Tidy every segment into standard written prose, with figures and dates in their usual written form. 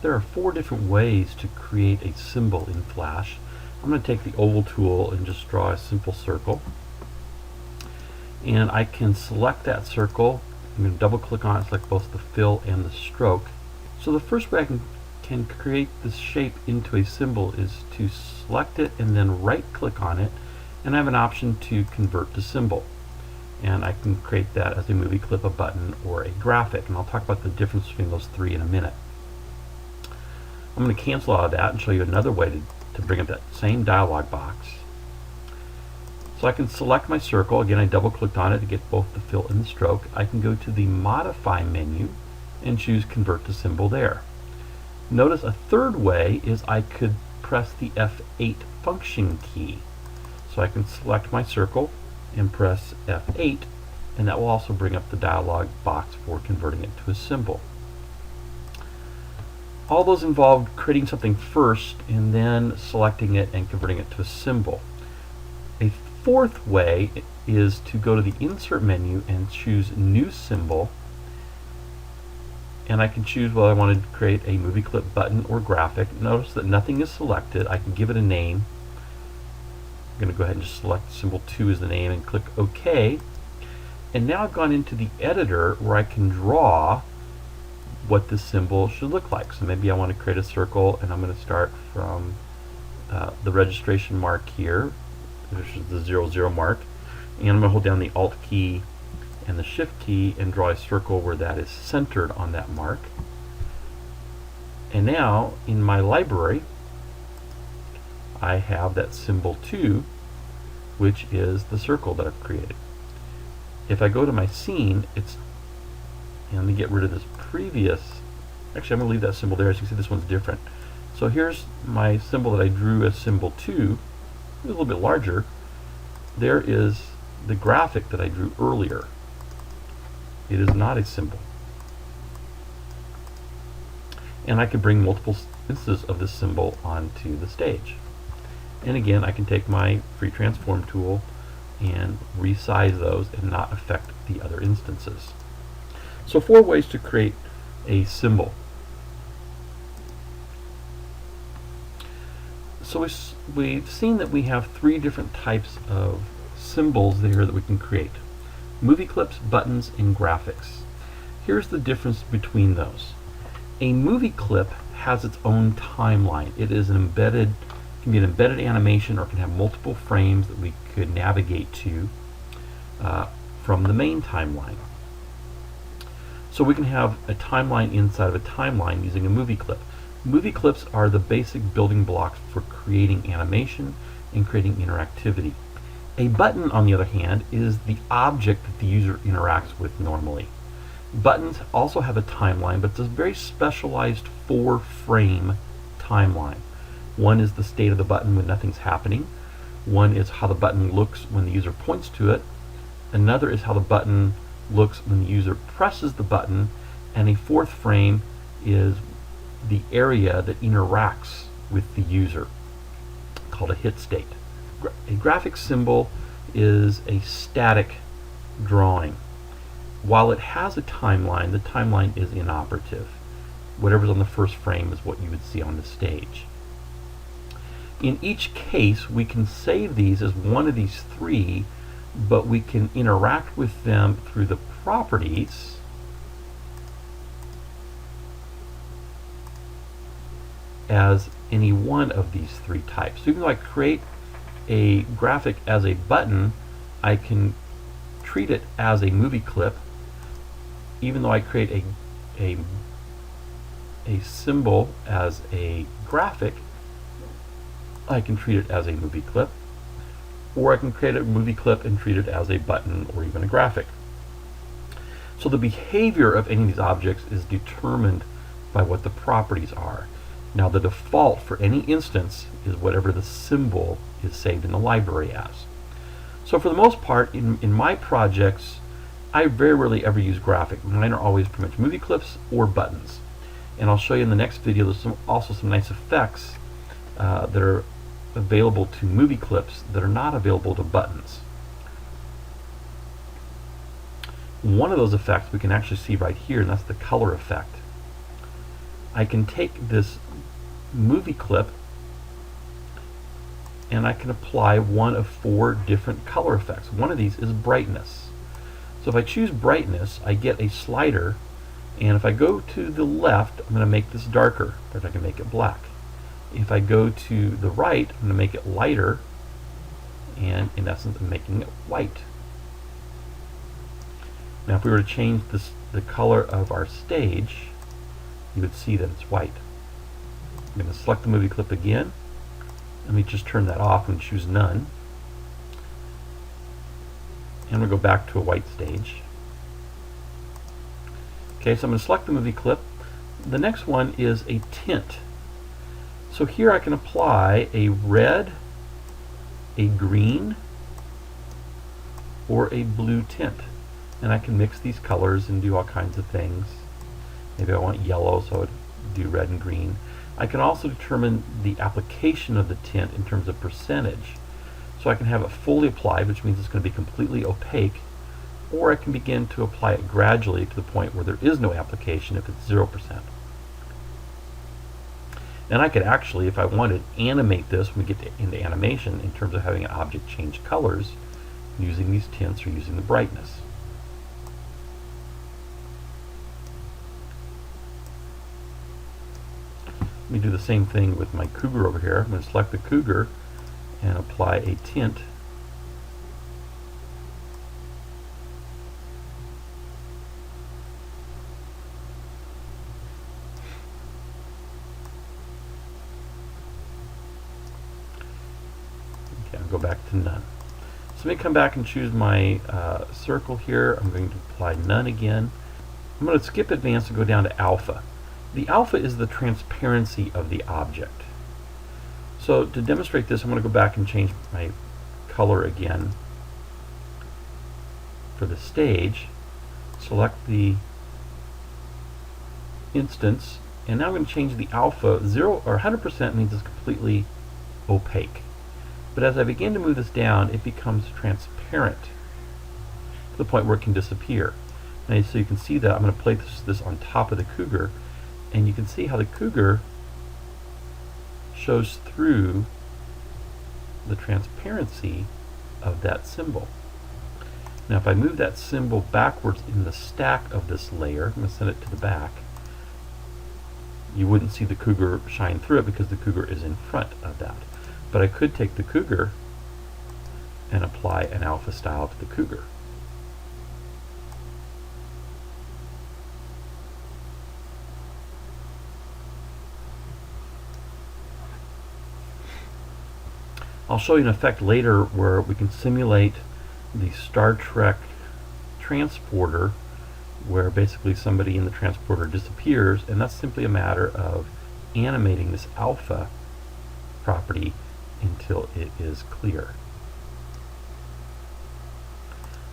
there are 4 different ways to create a symbol in Flash. I'm going to take the oval tool and just draw a simple circle. And I can select that circle. I'm going to double click on it, select both the fill and the stroke. So the first way I can create this shape into a symbol is to select it and then right click on it, and I have an option to convert to symbol. And I can create that as a movie clip, a button, or a graphic, and I'll talk about the difference between those 3 in a minute. I'm going to cancel out of that and show you another way to bring up that same dialog box. So I can select my circle. Again, I double clicked on it to get both the fill and the stroke. I can go to the modify menu and choose convert to symbol there. Notice a third way is I could press the F8 function key. So I can select my circle and press F8, and that will also bring up the dialog box for converting it to a symbol. All those involve creating something first and then selecting it and converting it to a symbol. A fourth way is to go to the insert menu and choose new symbol, and I can choose whether I want to create a movie clip, button, or graphic. Notice that nothing is selected. I can give it a name. I'm going to go ahead and just select symbol 2 as the name and click OK. And now I've gone into the editor where I can draw what this symbol should look like. So maybe I want to create a circle, and I'm going to start from the registration mark here, which is the 00 mark, and I'm going to hold down the Alt key and the Shift key and draw a circle where that is centered on that mark. And now in my library I have that symbol 2, which is the circle that I've created. If I go to my scene, and let me get rid of this previous, actually I'm going to leave that symbol there. As you can see, this one's different. So here's my symbol that I drew as symbol 2, a little bit larger. There is the graphic that I drew earlier. It is not a symbol. And I could bring multiple instances of this symbol onto the stage. And again, I can take my free transform tool and resize those and not affect the other instances. So 4 ways to create a symbol. So we've seen that we have 3 different types of symbols here that we can create: movie clips, buttons, and graphics. Here's the difference between those. A movie clip has its own timeline. It is an embedded, can be an embedded animation, or can have multiple frames that we could navigate to from the main timeline. So we can have a timeline inside of a timeline using a movie clip. Movie clips are the basic building blocks for creating animation and creating interactivity. A button, on the other hand, is the object that the user interacts with normally. Buttons also have a timeline, but it's a very specialized 4-frame timeline. One is the state of the button when nothing's happening. One is how the button looks when the user points to it. Another is how the button looks when the user presses the button. And a 4th frame is the area that interacts with the user, called a hit state. A graphic symbol is a static drawing. While it has a timeline, the timeline is inoperative. Whatever's on the first frame is what you would see on the stage. In each case, we can save these as one of these 3, but we can interact with them through the properties as any one of these 3 types. So even though I create a graphic as a button, I can treat it as a movie clip. Even though I create a symbol as a graphic, I can treat it as a movie clip. Or I can create a movie clip and treat it as a button or even a graphic. So the behavior of any of these objects is determined by what the properties are. Now the default for any instance is whatever the symbol is saved in the library as. So for the most part, in my projects, I very rarely ever use graphic. Mine are always pretty much movie clips or buttons. And I'll show you in the next video, there's also some nice effects that are available to movie clips that are not available to buttons. One of those effects we can actually see right here, and that's the color effect. I can take this movie clip and I can apply one of 4 different color effects. One of these is brightness. So if I choose brightness, I get a slider, and if I go to the left, I'm going to make this darker, but I can make it black. If I go to the right, I'm going to make it lighter, and in essence I'm making it white. Now if we were to change the color of our stage, you would see that it's white. I'm going to select the movie clip again. Let me just turn that off and choose none. And we'll go back to a white stage. Okay, so I'm going to select the movie clip. The next one is a tint. So here I can apply a red, a green, or a blue tint. And I can mix these colors and do all kinds of things. Maybe I want yellow, so I'd do red and green. I can also determine the application of the tint in terms of percentage. So I can have it fully applied, which means it's going to be completely opaque, or I can begin to apply it gradually to the point where there is no application if it's 0%. And I could actually, if I wanted, animate this when we get into animation in terms of having an object change colors using these tints or using the brightness. Let me do the same thing with my cougar over here. I'm going to select the cougar and apply a tint. Okay, I'll go back to none. So let me come back and choose my circle here. I'm going to apply none again. I'm going to skip advanced and go down to alpha. The alpha is the transparency of the object. So to demonstrate this, I'm going to go back and change my color again for the stage. Select the instance, and now I'm going to change the alpha. 0 or 100% means it's completely opaque. But as I begin to move this down, it becomes transparent to the point where it can disappear. And so you can see that I'm going to place this on top of the cougar, and you can see how the cougar shows through the transparency of that symbol. Now if I move that symbol backwards in the stack of this layer, I'm going to send it to the back, you wouldn't see the cougar shine through it because the cougar is in front of that. But I could take the cougar and apply an alpha style to the cougar. I'll show you an effect later where we can simulate the Star Trek transporter, where basically somebody in the transporter disappears, and that's simply a matter of animating this alpha property until it is clear.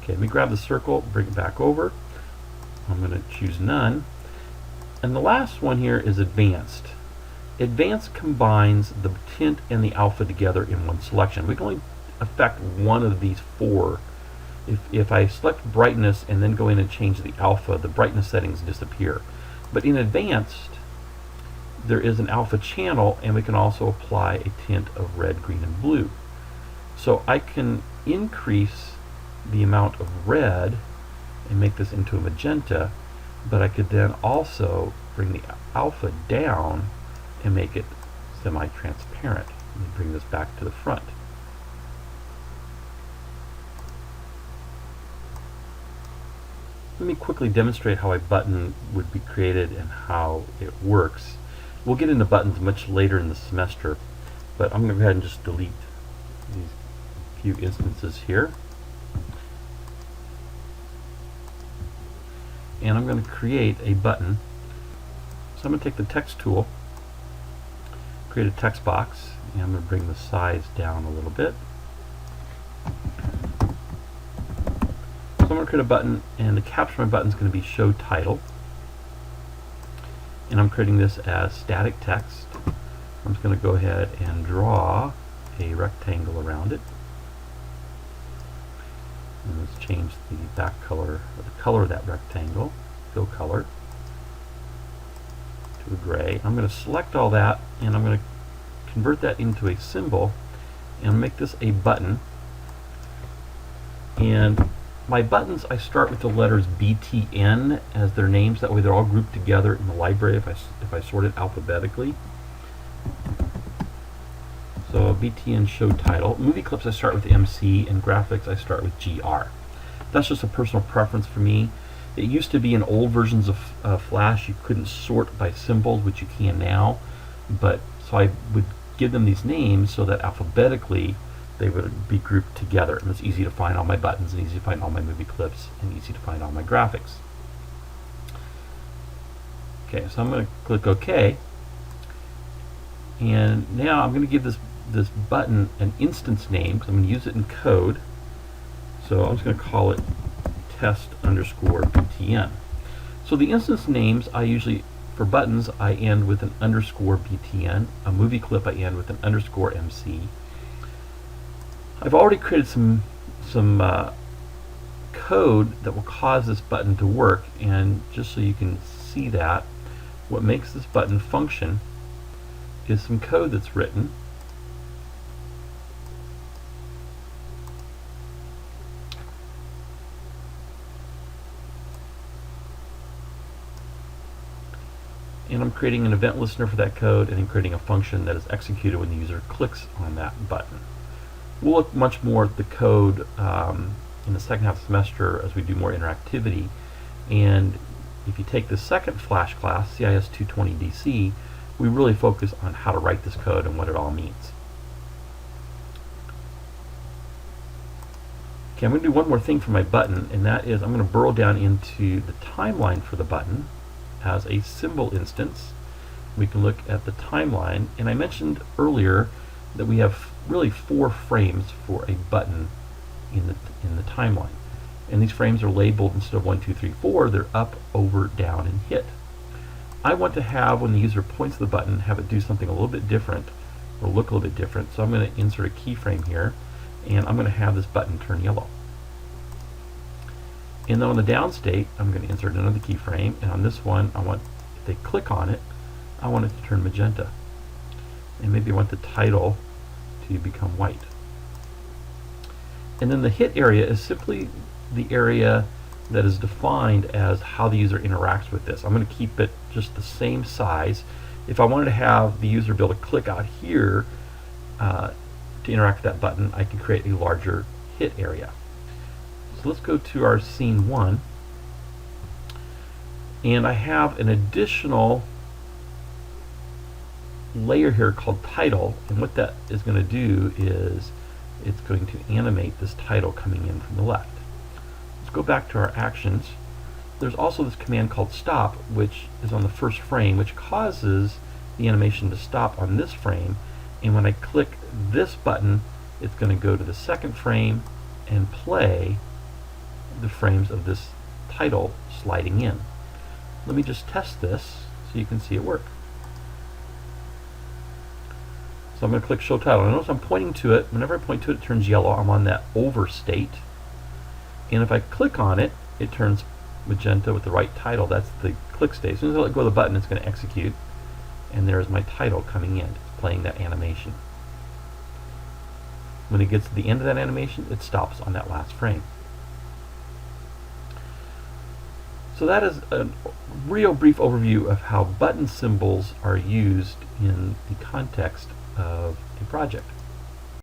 Okay, let me grab the circle, bring it back over. I'm going to choose none. And the last one here is advanced. Advanced combines the tint and the alpha together in one selection. We can only affect one of these 4. If I select brightness and then go in and change the alpha, the brightness settings disappear. But in advanced, there is an alpha channel, and we can also apply a tint of red, green, and blue. So I can increase the amount of red and make this into a magenta, but I could then also bring the alpha down and make it semi-transparent. Let me bring this back to the front. Let me quickly demonstrate how a button would be created and how it works. We'll get into buttons much later in the semester, but I'm going to go ahead and just delete these few instances here. And I'm going to create a button. So I'm going to take the text tool, create a text box, and I'm going to bring the size down a little bit. So I'm going to create a button, and the caption of my button is going to be Show Title. And I'm creating this as static text. I'm just going to go ahead and draw a rectangle around it. And let's change the back color, or the color of that rectangle, fill color, to to the gray. I'm going to select all that, and I'm going to convert that into a symbol and make this a button. And my buttons, I start with the letters BTN as their names. That way they're all grouped together in the library if I sort it alphabetically. So BTN show title. MovieClips I start with MC, and graphics I start with GR. That's just a personal preference for me. It used to be in old versions of Flash you couldn't sort by symbols, which you can now. But so I would give them these names so that alphabetically they would be grouped together, and it's easy to find all my buttons, and easy to find all my movie clips, and easy to find all my graphics. Okay, so I'm going to click OK, and now I'm going to give this button an instance name because I'm going to use it in code. So I'm just going to call it test_btn. So the instance names I usually, for buttons, I end with an _btn. A movie clip I end with an _mc. I've already created some code that will cause this button to work, and just so you can see that, what makes this button function is some code that's written. And I'm creating an event listener for that code, and I'm creating a function that is executed when the user clicks on that button. We'll look much more at the code in the second half of the semester as we do more interactivity. And if you take the second Flash class, CIS120DC, we really focus on how to write this code and what it all means. Okay, I'm going to do one more thing for my button, and that is I'm going to burrow down into the timeline for the button as a symbol instance. We can look at the timeline, and I mentioned earlier that we have really 4 frames for a button in the timeline, and these frames are labeled, instead of 1, 2, 3, 4, they're up, over, down, and hit. I want to have, when the user points to the button, have it do something a little bit different or look a little bit different. So I'm going to insert a keyframe here, and I'm going to have this button turn yellow. And then on the down state, I'm going to insert another keyframe, and on this one, I want, if they click on it, I want it to turn magenta. And maybe I want the title to become white. And then the hit area is simply the area that is defined as how the user interacts with this. I'm going to keep it just the same size. If I wanted to have the user be able to click out here to interact with that button, I can create a larger hit area. So let's go to our scene 1, and I have an additional layer here called title, and what that is going to do is it's going to animate this title coming in from the left. Let's go back to our actions. There's also this command called stop, which is on the first frame, which causes the animation to stop on this frame, and when I click this button, it's going to go to the second frame and play the frames of this title sliding in. Let me just test this so you can see it work. So I'm going to click show title. And notice I'm pointing to it. Whenever I point to it, it turns yellow. I'm on that over state. And if I click on it, it turns magenta with the right title. That's the click state. As soon as I let go of the button, it's going to execute. And there's my title coming in. It's playing that animation. When it gets to the end of that animation, it stops on that last frame. So that is a real brief overview of how button symbols are used in the context of a project.